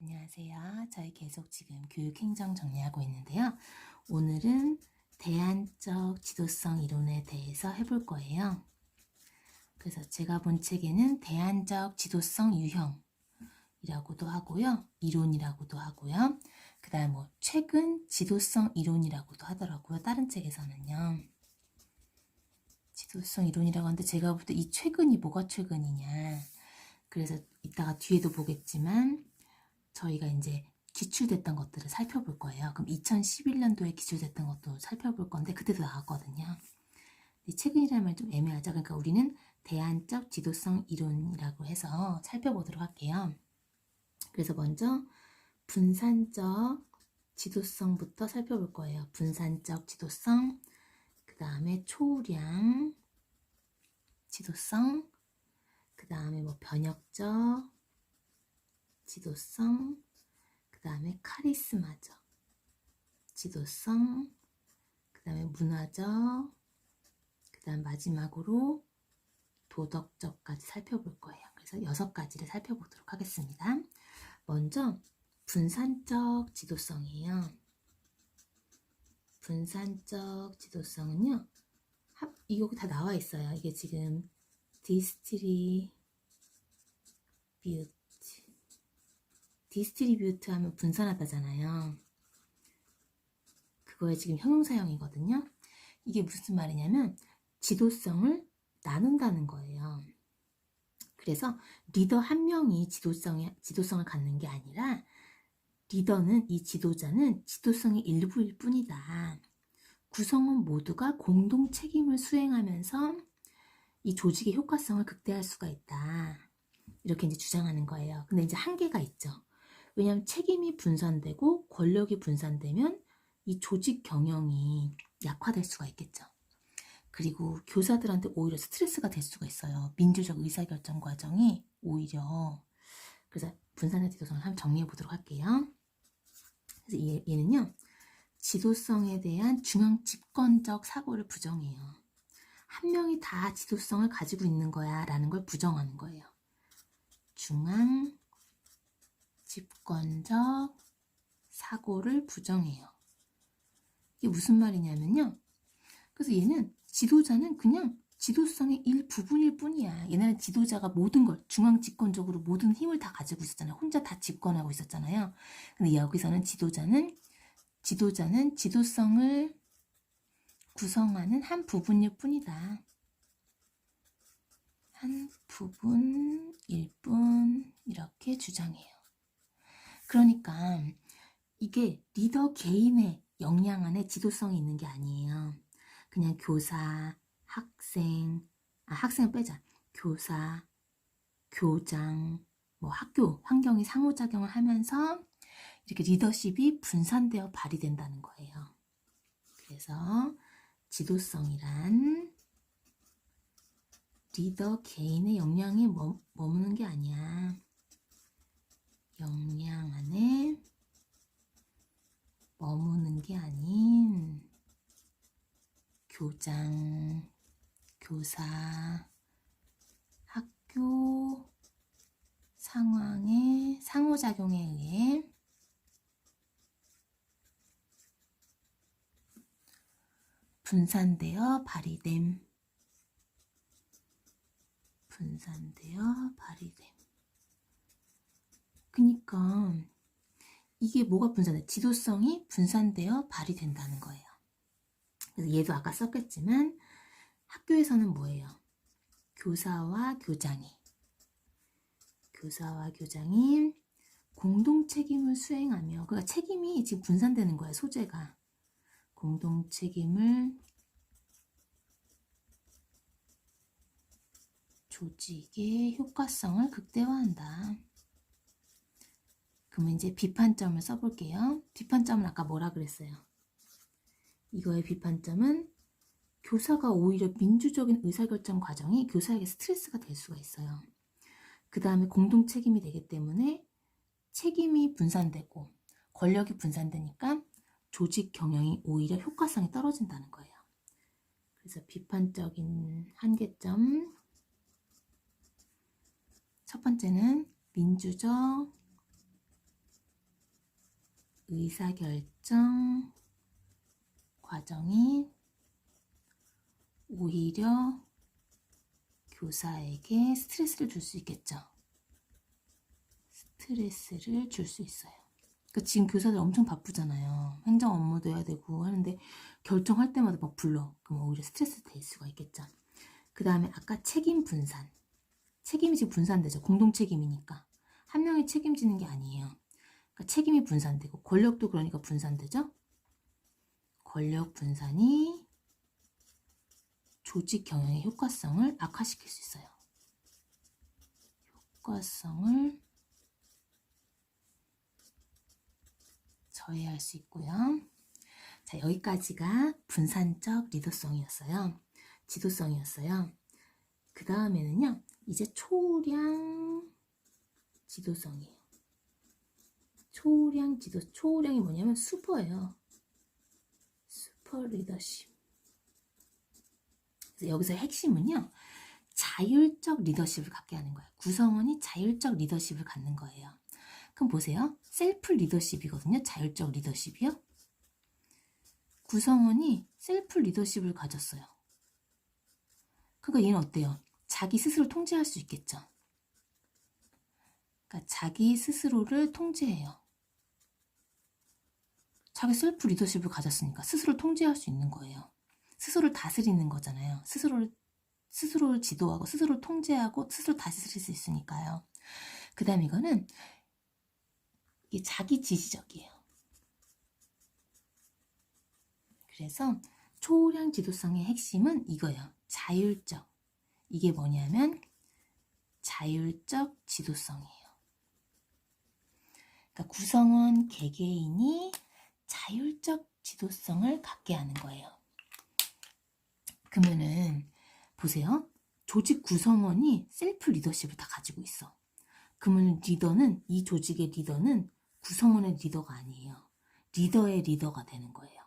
안녕하세요. 저희 계속 지금 교육행정 정리하고 있는데요. 오늘은 대안적 지도성 이론에 대해서 해볼 거예요. 그래서 제가 본 책에는 대안적 지도성 유형이라고도 하고요. 이론이라고도 하고요. 그 다음 최근 지도성 이론이라고도 하더라고요. 다른 책에서는요. 지도성 이론이라고 하는데 제가 볼 때 이 최근이 뭐가 최근이냐. 그래서 이따가 뒤에도 보겠지만 저희가 이제 기출됐던 것들을 살펴볼 거예요. 그럼 2011년도에 기출됐던 것도 살펴볼 건데 그때도 나왔거든요. 최근이라는 말 좀 애매하죠. 그러니까 우리는 대안적 지도성 이론이라고 해서 살펴보도록 할게요. 그래서 먼저 분산적 지도성부터 살펴볼 거예요. 분산적 지도성, 그 다음에 초우량 지도성, 그 다음에 변혁적 지도성, 그 다음에 카리스마적 지도성, 그 다음에 문화적, 그 다음 마지막으로 도덕적까지 살펴볼 거예요. 그래서 6가지를 살펴보도록 하겠습니다. 먼저 분산적 지도성이에요. 분산적 지도성은요, 이거 다 나와 있어요. 이게 지금 디스트리뷰트 하면 분산하다잖아요. 그거에 지금 형용사형이거든요. 이게 무슨 말이냐면 지도성을 나눈다는 거예요. 그래서 리더 한 명이 지도성을 갖는 게 아니라 리더는, 이 지도자는 지도성의 일부일 뿐이다. 구성원 모두가 공동 책임을 수행하면서 이 조직의 효과성을 극대화할 수가 있다. 이렇게 이제 주장하는 거예요. 근데 이제 한계가 있죠. 왜냐하면 책임이 분산되고 권력이 분산되면 이 조직 경영이 약화될 수가 있겠죠. 그리고 교사들한테 오히려 스트레스가 될 수가 있어요. 민주적 의사결정 과정이 오히려. 그래서 분산의 지도성을 한번 정리해 보도록 할게요. 그래서 얘는요, 지도성에 대한 중앙 집권적 사고를 부정해요. 한 명이 다 지도성을 가지고 있는 거야 라는 걸 부정하는 거예요. 중앙 집권적 사고를 부정해요. 이게 무슨 말이냐면요. 그래서 얘는 지도자는 그냥 지도성의 일부분일 뿐이야. 옛날에 지도자가 모든 걸 중앙 집권적으로 모든 힘을 다 가지고 있었잖아요. 혼자 다 집권하고 있었잖아요. 근데 여기서는 지도자는 지도성을 구성하는 한 부분일 뿐이다. 한 부분일 뿐, 이렇게 주장해요. 그러니까 이게 리더 개인의 역량 안에 지도성이 있는 게 아니에요. 그냥 교사, 학생 빼자. 교사, 교장, 학교, 환경이 상호작용을 하면서 이렇게 리더십이 분산되어 발휘된다는 거예요. 그래서 지도성이란 리더 개인의 역량에 머무는 게 아니야. 역량 안에 머무는 게 아닌 교장, 교사, 학교 상황의 상호작용에 의해 분산되어 발휘됨. 그러니까 이게 뭐가 분산돼? 지도성이 분산되어 발휘된다는 거예요. 그래서 얘도 아까 썼겠지만 학교에서는 뭐예요? 교사와 교장이 공동 책임을 수행하며, 그러니까 책임이 지금 분산되는 거예요. 소재가 공동 책임을 조직의 효과성을 극대화한다. 그러면 이제 비판점을 써볼게요. 비판점은 아까 뭐라 그랬어요? 이거의 비판점은 교사가 오히려 민주적인 의사결정 과정이 교사에게 스트레스가 될 수가 있어요. 그 다음에 공동 책임이 되기 때문에 책임이 분산되고 권력이 분산되니까 조직 경영이 오히려 효과성이 떨어진다는 거예요. 그래서 비판적인 한계점. 첫 번째는 민주적 의사결정 과정이 오히려 교사에게 스트레스를 줄 수 있겠죠. 스트레스를 줄 수 있어요. 그러니까 지금 교사들 엄청 바쁘잖아요. 행정 업무도 해야 되고 하는데 결정할 때마다 막 불러. 그럼 오히려 스트레스 될 수가 있겠죠. 그 다음에 아까 책임 분산. 책임이 지금 분산되죠. 공동 책임이니까. 한 명이 책임지는 게 아니에요. 그러니까 책임이 분산되고 권력도 그러니까 분산되죠. 권력 분산이 조직 경영의 효과성을 악화시킬 수 있어요. 효과성을 저해할 수 있고요. 자, 여기까지가 분산적 리더성이었어요. 지도성이었어요. 그 다음에는요, 이제 초량 지도성이에요. 초량 지도, 초량이 뭐냐면 슈퍼예요. 슈퍼 리더십. 그래서 여기서 핵심은요, 자율적 리더십을 갖게 하는 거예요. 구성원이 자율적 리더십을 갖는 거예요. 그럼 보세요. 셀프 리더십이거든요. 자율적 리더십이요. 구성원이 셀프 리더십을 가졌어요. 그러니까 얘는 어때요? 자기 스스로 통제할 수 있겠죠. 그러니까 자기 스스로를 통제해요. 자기 셀프 리더십을 가졌으니까 스스로 통제할 수 있는 거예요. 스스로를 다스리는 거잖아요. 스스로를 지도하고 스스로를 통제하고 스스로 다스릴 수 있으니까요. 그 다음 이거는 이게 자기 지지적이에요. 그래서 초량 지도성의 핵심은 이거예요. 자율적. 이게 뭐냐면 자율적 지도성이에요. 그러니까 구성원 개개인이 자율적 지도성을 갖게 하는 거예요. 그러면은 보세요. 조직 구성원이 셀프 리더십을 다 가지고 있어. 그러면 리더는, 이 조직의 리더는 구성원의 리더가 아니에요. 리더의 리더가 되는 거예요.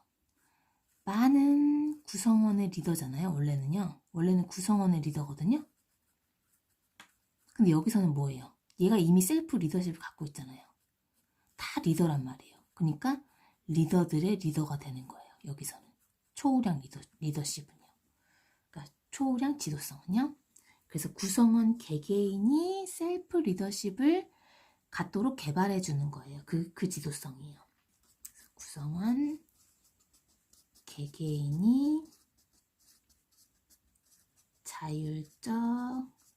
많은 구성원의 리더잖아요. 원래는요. 원래는 구성원의 리더거든요. 근데 여기서는 뭐예요? 얘가 이미 셀프 리더십을 갖고 있잖아요. 다 리더란 말이에요. 그러니까 리더들의 리더가 되는 거예요. 여기서는. 초우량 리더십은요. 그러니까 초우량 지도성은요. 그래서 구성원 개개인이 셀프 리더십을 갖도록 개발해 주는 거예요. 그 지도성이에요. 구성원 개개인이 자율적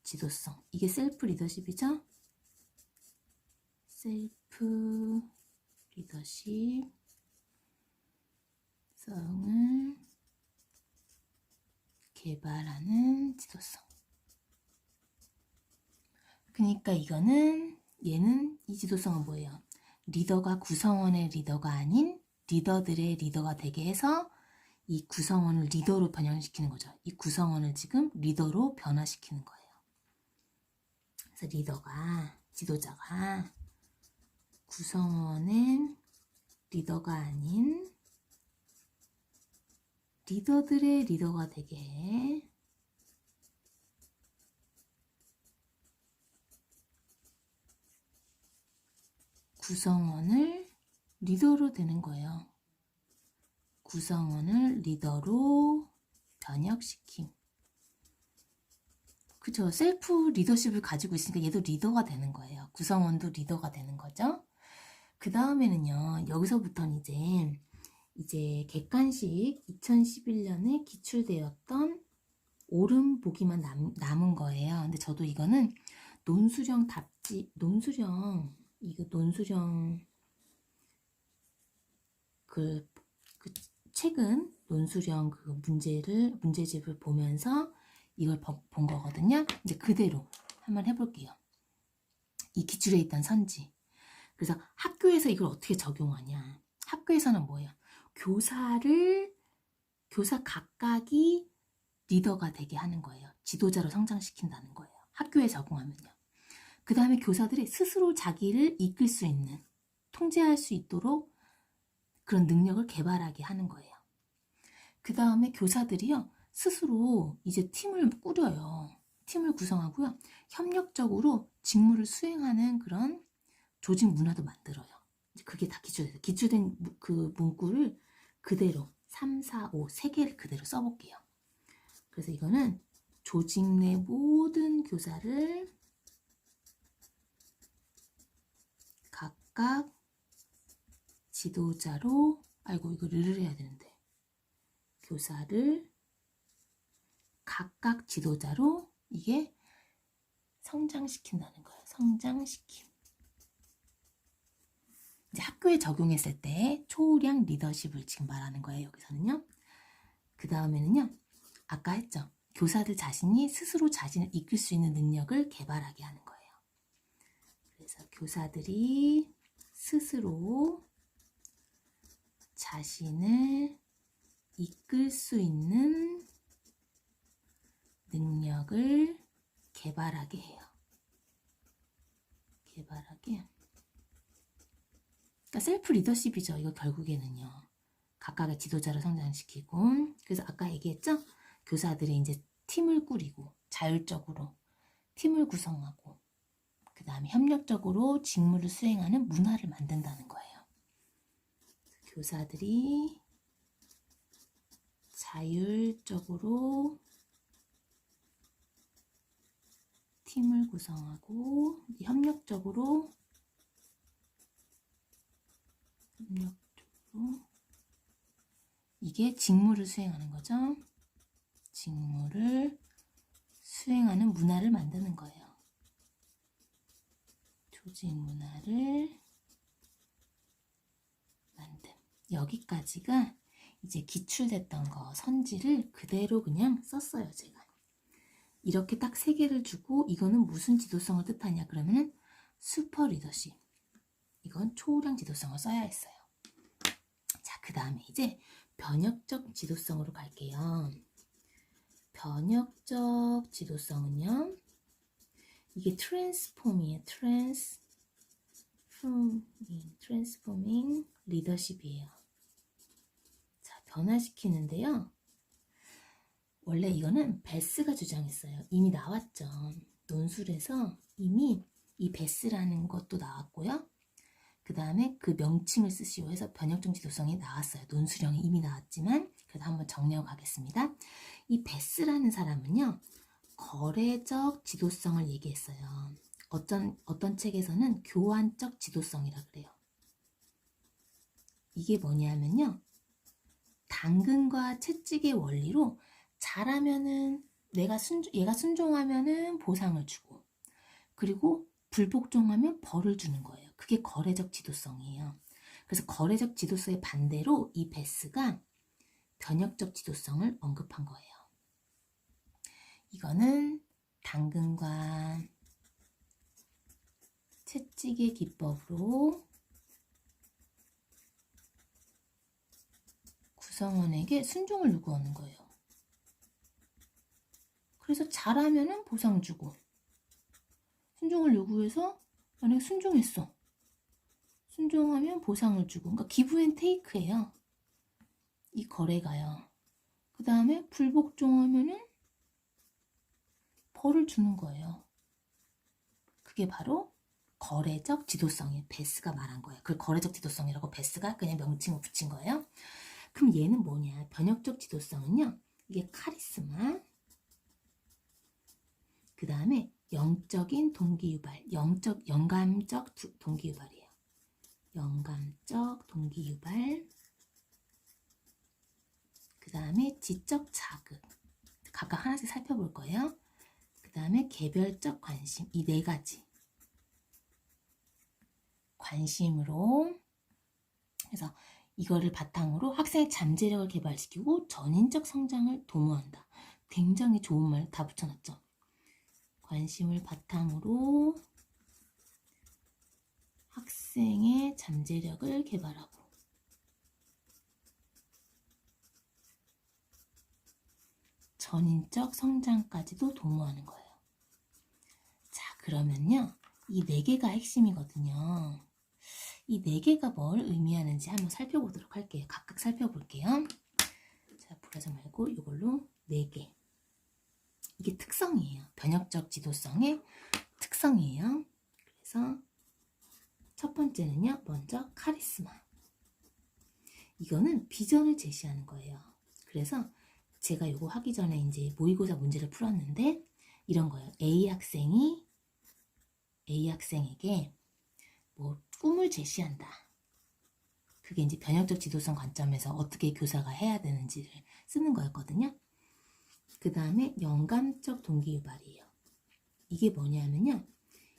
지도성. 이게 셀프 리더십이죠? 셀프 리더십 성을 개발하는 지도성. 그러니까 이거는 얘는 이 지도성은 뭐예요? 리더가 구성원의 리더가 아닌 리더들의 리더가 되게 해서 이 구성원을 리더로 변형시키는 거죠. 이 구성원을 지금 리더로 변화시키는 거예요. 그래서 리더가, 지도자가 구성원의 리더가 아닌 리더들의 리더가 되게 해. 구성원을 리더로 되는 거예요. 구성원을 리더로 변혁시킴. 그죠? 셀프 리더십을 가지고 있으니까 얘도 리더가 되는 거예요. 구성원도 리더가 되는 거죠. 그 다음에는요, 여기서부터는 이제 객관식 2011년에 기출되었던 옳음 보기만 남은 거예요. 근데 저도 이거는 논수령 최근 논수령 그 문제집을 보면서 이걸 본 거거든요. 이제 그대로 한번 해볼게요. 이 기출에 있던 선지. 그래서 학교에서 이걸 어떻게 적용하냐. 학교에서는 뭐예요? 교사 각각이 리더가 되게 하는 거예요. 지도자로 성장시킨다는 거예요. 학교에 적용하면요. 그 다음에 교사들이 스스로 자기를 이끌 수 있는, 통제할 수 있도록 그런 능력을 개발하게 하는 거예요. 그 다음에 교사들이요, 스스로 이제 팀을 꾸려요. 팀을 구성하고요. 협력적으로 직무를 수행하는 그런 조직 문화도 만들어요. 그게 다 기출된 그 문구를 그대로 3, 4, 5, 3개를 그대로 써볼게요. 그래서 이거는 조직 내 모든 교사를 각각 지도자로, 아이고 이거 르를 해야 되는데, 교사를 각각 지도자로 이게 성장시킨다는 거예요. 성장시킴. 이제 학교에 적용했을 때 초우량 리더십을 지금 말하는 거예요. 여기서는요. 그 다음에는요. 아까 했죠. 교사들 자신이 스스로 자신을 이끌 수 있는 능력을 개발하게 하는 거예요. 그래서 교사들이 스스로 자신을 이끌 수 있는 능력을 개발하게 해요. 개발하게. 그러니까 셀프 리더십이죠. 이거 결국에는요. 각각의 지도자를 성장시키고. 그래서 아까 얘기했죠? 교사들이 이제 팀을 꾸리고 자율적으로 팀을 구성하고 그 다음에 협력적으로 직무를 수행하는 문화를 만든다는 거예요. 교사들이 자율적으로 팀을 구성하고 협력적으로 이게 직무를 수행하는 거죠. 직무를 수행하는 문화를 만드는 거예요. 조직 문화를 만듦. 여기까지가 이제 기출됐던 거 선지를 그대로 그냥 썼어요. 제가 이렇게 딱 3개를 주고 이거는 무슨 지도성을 뜻하냐 그러면은 슈퍼 리더십, 이건 초우량 지도성을 써야 했어요. 자, 그 다음에 이제 변혁적 지도성으로 갈게요. 변혁적 지도성은요, 이게 트랜스폼이에요. 트랜스포밍 리더십이에요. 자, 변화시키는데요. 원래 이거는 베스가 주장했어요. 이미 나왔죠. 논술에서 이미 이 베스라는 것도 나왔고요. 그 다음에 그 명칭을 쓰시오 해서 변혁적 지도성이 나왔어요. 논술형이 이미 나왔지만 그래도 한번 정리하고 가겠습니다. 이 베스라는 사람은요, 거래적 지도성을 얘기했어요. 어떤 책에서는 교환적 지도성이라 그래요. 이게 뭐냐면요, 당근과 채찍의 원리로 잘하면은 얘가 순종하면은 보상을 주고, 그리고 불복종하면 벌을 주는 거예요. 그게 거래적 지도성이에요. 그래서 거래적 지도성의 반대로 이 베스가 변혁적 지도성을 언급한 거예요. 이거는 당근과 채찍의 기법으로 구성원에게 순종을 요구하는 거예요. 그래서 잘하면은 보상 주고, 순종을 요구해서 만약에 순종했어. 순종하면 보상을 주고, 그러니까 기브 앤 테이크예요. 이 거래가요. 그 다음에 불복종하면은 벌을 주는 거예요. 그게 바로 거래적 지도성이에요. 베스가 말한 거예요. 그걸 거래적 지도성이라고 베스가 그냥 명칭을 붙인 거예요. 그럼 얘는 뭐냐? 변혁적 지도성은요, 이게 카리스마, 그 다음에 영적인 동기유발, 영감적 동기유발이에요. 영감적 동기유발, 그 다음에 지적 자극, 각각 하나씩 살펴볼 거예요. 그 다음에 개별적 관심, 이 4가지 관심으로 해서 이거를 바탕으로 학생의 잠재력을 개발시키고 전인적 성장을 도모한다. 굉장히 좋은 말 다 붙여놨죠. 관심을 바탕으로 학생의 잠재력을 개발하고 전인적 성장까지도 도모하는 거예요. 자, 그러면요, 이 4개가 핵심이거든요. 이 4개가 뭘 의미하는지 한번 살펴보도록 할게요. 각각 살펴볼게요. 자, 불하지 말고 이걸로 4개. 이게 특성이에요. 변혁적 지도성의 특성이에요. 그래서 첫 번째는요, 먼저 카리스마. 이거는 비전을 제시하는 거예요. 그래서 제가 이거 하기 전에 이제 모의고사 문제를 풀었는데 이런 거예요. A 학생에게 뭐 꿈을 제시한다. 그게 이제 변혁적 지도성 관점에서 어떻게 교사가 해야 되는지를 쓰는 거였거든요. 그 다음에 영감적 동기유발이에요. 이게 뭐냐면요.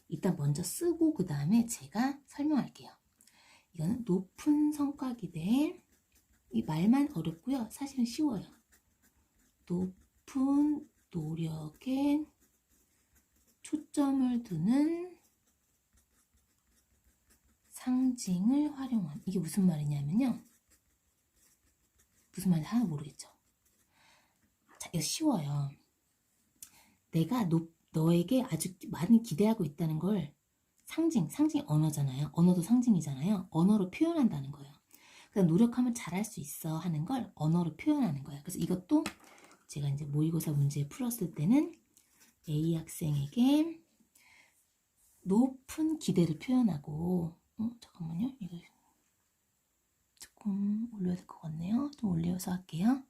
일단 먼저 쓰고 그 다음에 제가 설명할게요. 이거는 높은 성과 기대에, 이 말만 어렵고요. 사실은 쉬워요. 높은 노력에 초점을 두는 상징을 활용한. 이게 무슨 말이냐면요. 무슨 말인지 하나 모르겠죠. 자, 이거 쉬워요. 내가 너에게 아주 많이 기대하고 있다는 걸 상징 언어잖아요. 언어도 상징이잖아요. 언어로 표현한다는 거예요. 그래서 노력하면 잘할 수 있어 하는 걸 언어로 표현하는 거예요. 그래서 이것도 제가 이제 모의고사 문제 풀었을 때는 A 학생에게 높은 기대를 표현하고, 잠깐만요. 이거 조금 올려야 될 것 같네요. 좀 올려서 할게요.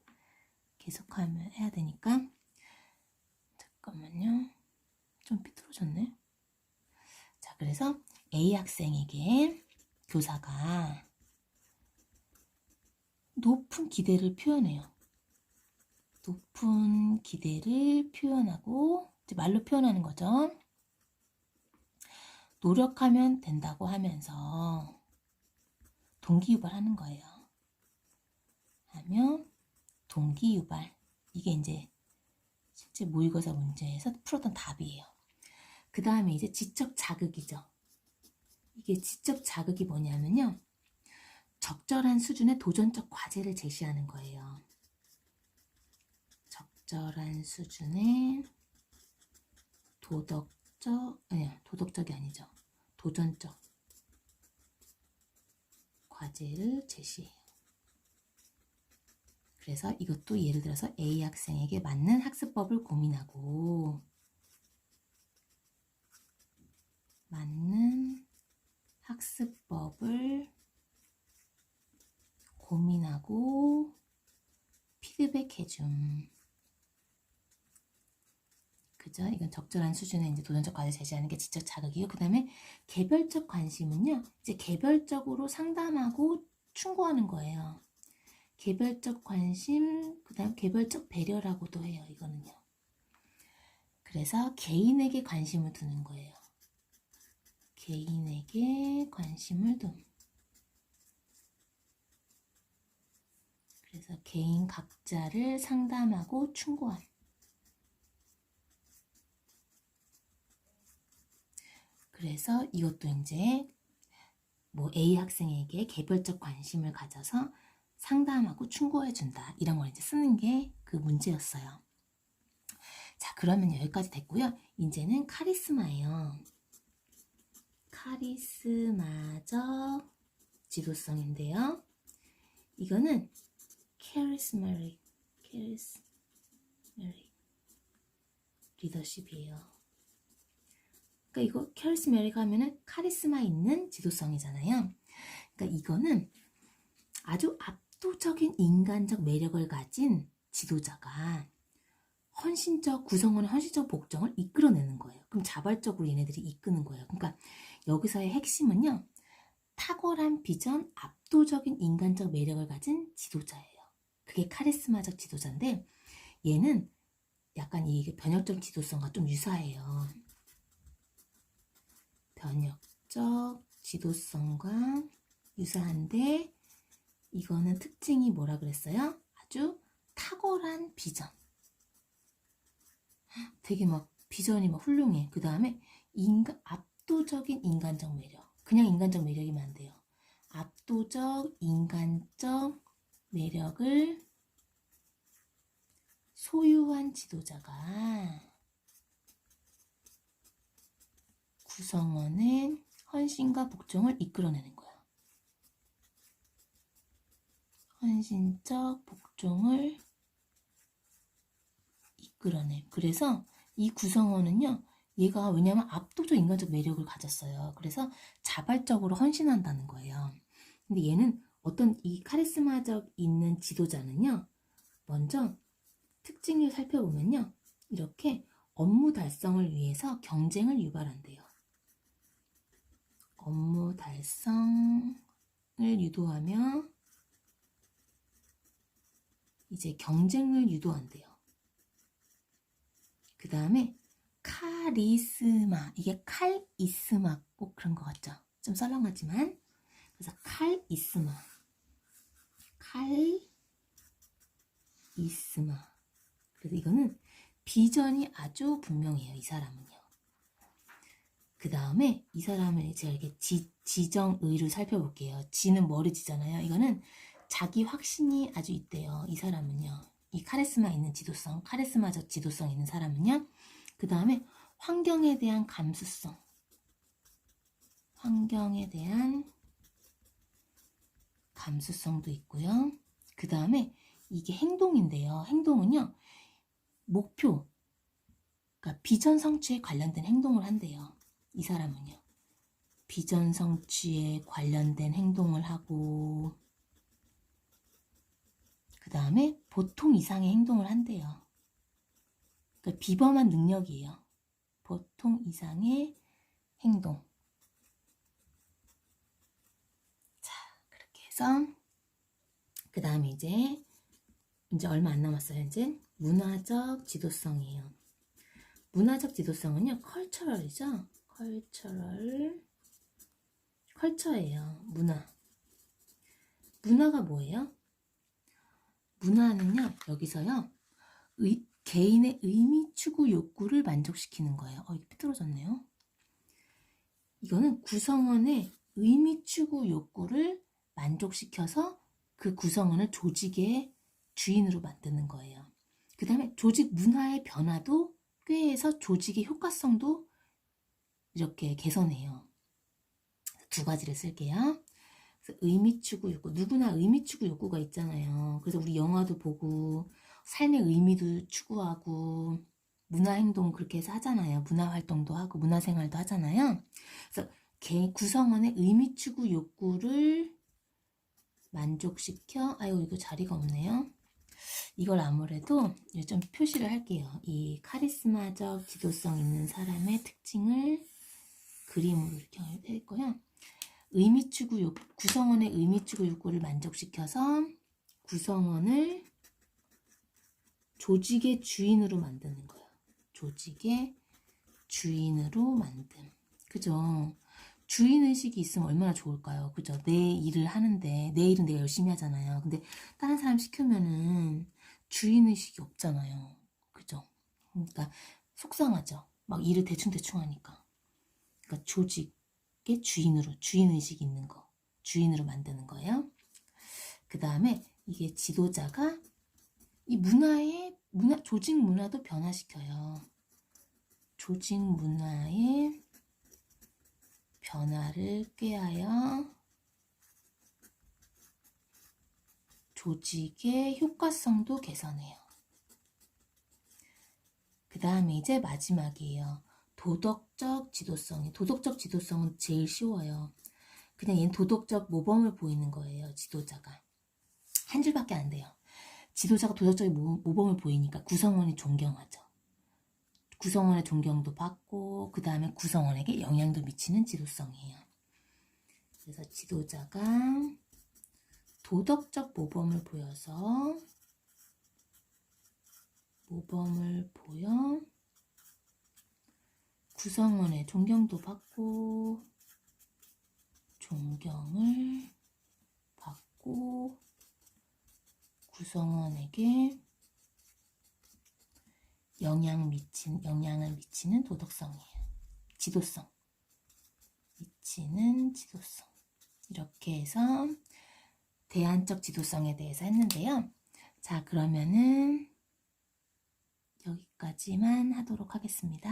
계속하면 해야 되니까. 잠깐만요. 좀 삐뚤어졌네. 자, 그래서 A 학생에게 교사가 높은 기대를 표현해요. 높은 기대를 표현하고, 이제 말로 표현하는 거죠. 노력하면 된다고 하면서 동기유발하는 거예요. 하면 동기유발. 이게 이제 실제 모의고사 문제에서 풀었던 답이에요. 그 다음에 이제 지적 자극이죠. 이게 지적 자극이 뭐냐면요. 적절한 수준의 도전적 과제를 제시하는 거예요. 적절한 수준의 도덕적이 아니죠. 도전적 과제를 제시해요. 그래서 이것도 예를 들어서 A 학생에게 맞는 학습법을 고민하고 맞는 학습법을 고민하고 피드백해줌. 그죠? 이건 적절한 수준의 이제 도전적 과제 제시하는 게 지적 자극이고, 그 다음에 개별적 관심은요, 이제 개별적으로 상담하고 충고하는 거예요. 개별적 관심, 그 다음 개별적 배려라고도 해요, 이거는요. 그래서 개인에게 관심을 두는 거예요. 개인에게 관심을 둔. 그래서 개인 각자를 상담하고 충고함. 그래서 이것도 이제 뭐 A 학생에게 개별적 관심을 가져서 상담하고 충고해준다. 이런 걸 이제 쓰는 게 그 문제였어요. 자, 그러면 여기까지 됐고요. 이제는 카리스마예요. 카리스마적 지도성인데요. 이거는 charismatic 리더십이에요. 그러니까 이거 charismatic 하면은 카리스마 있는 지도성이잖아요. 그러니까 이거는 아주 압도적인 인간적 매력을 가진 지도자가 구성원의 헌신적 복종을 이끌어내는 거예요. 그럼 자발적으로 얘네들이 이끄는 거예요. 그러니까 여기서의 핵심은요. 탁월한 비전, 압도적인 인간적 매력을 가진 지도자예요. 그게 카리스마적 지도자인데 얘는 약간 이 변혁적 지도성과 좀 유사해요. 변혁적 지도성과 유사한데 이거는 특징이 뭐라 그랬어요? 아주 탁월한 비전. 되게 막 비전이 막 훌륭해. 그 다음에 압도적인 인간적 매력. 그냥 인간적 매력이면 안 돼요. 압도적 인간적 매력을 소유한 지도자가 구성원의 헌신과 복종을 이끌어내는 거야. 헌신적 복종을 이끌어내. 그래서 이 구성원은요, 얘가 왜냐면 압도적 인간적 매력을 가졌어요. 그래서 자발적으로 헌신한다는 거예요. 근데 얘는 어떤 이 카리스마적 있는 지도자는요. 먼저 특징을 살펴보면요. 이렇게 업무 달성을 위해서 경쟁을 유발한대요. 업무 달성을 유도하며 이제 경쟁을 유도한대요. 그 다음에 카리스마, 이게 칼이스마 꼭 그런 것 같죠? 좀 썰렁하지만 그래서 칼이스마, 칼이스마. 그래서 이거는 비전이 아주 분명해요. 이 사람은요. 그 다음에 이 사람을 제가 이렇게 지정의로 살펴볼게요. 지는 머리 지잖아요. 이거는 자기 확신이 아주 있대요. 이 사람은요. 이 카리스마 있는 지도성, 카리스마적 지도성 있는 사람은요. 그 다음에 환경에 대한 감수성, 환경에 대한 감수성도 있고요. 그 다음에 이게 행동인데요. 행동은요. 목표, 그러니까 비전 성취에 관련된 행동을 한대요. 이 사람은요. 비전 성취에 관련된 행동을 하고 그 다음에 보통 이상의 행동을 한대요. 그러니까 비범한 능력이에요. 보통 이상의 행동. 자, 그렇게 해서 그 다음에 이제 얼마 안 남았어요. 이제 문화적 지도성이에요. 문화적 지도성은요. 컬처럴이죠. 컬처예요. 문화가 뭐예요? 문화는요. 여기서요. 개인의 의미 추구 욕구를 만족시키는 거예요. 이게 삐뚤어졌네요. 이거는 구성원의 의미 추구 욕구를 만족시켜서 그 구성원을 조직의 주인으로 만드는 거예요. 그 다음에 조직 문화의 변화도 꾀해서 조직의 효과성도 이렇게 개선해요. 두 가지를 쓸게요. 그래서 의미 추구 욕구, 누구나 의미 추구 욕구가 있잖아요. 그래서 우리 영화도 보고 삶의 의미도 추구하고 문화 행동 그렇게 해서 하잖아요. 문화 활동도 하고 문화 생활도 하잖아요. 그래서 구성원의 의미 추구 욕구를 만족시켜, 아이고 이거 자리가 없네요. 이걸 아무래도 좀 표시를 할게요. 이 카리스마적 지도성 있는 사람의 특징을 그림으로 이렇게 했고요. 의미 추구 구성원의 의미 추구 욕구를 만족시켜서 구성원을 조직의 주인으로 만드는 거예요. 조직의 주인으로 만듦. 그죠? 주인의식이 있으면 얼마나 좋을까요? 그죠? 내 일을 하는데, 내 일은 내가 열심히 하잖아요. 근데 다른 사람 시키면은 주인의식이 없잖아요. 그죠? 그러니까 속상하죠. 막 일을 대충대충 하니까. 그러니까 조직의 주인의식이 있는 거. 주인으로 만드는 거예요. 그 다음에 이게 지도자가 이 조직 문화도 변화시켜요. 조직 문화의 변화를 꾀하여 조직의 효과성도 개선해요. 그 다음에 이제 마지막이에요. 도덕적 지도성은 제일 쉬워요. 그냥 얘는 도덕적 모범을 보이는 거예요. 지도자가. 한 줄밖에 안 돼요. 지도자가 도덕적인 모범을 보이니까 구성원이 존경하죠. 구성원의 존경도 받고 그 다음에 구성원에게 영향도 미치는 지도성이에요. 그래서 지도자가 도덕적 모범을 보여 구성원의 존경도 받고 구성원에게 영향을 미치는 도덕성이에요. 지도성. 이렇게 해서 대안적 지도성에 대해서 했는데요. 자, 그러면은 여기까지만 하도록 하겠습니다.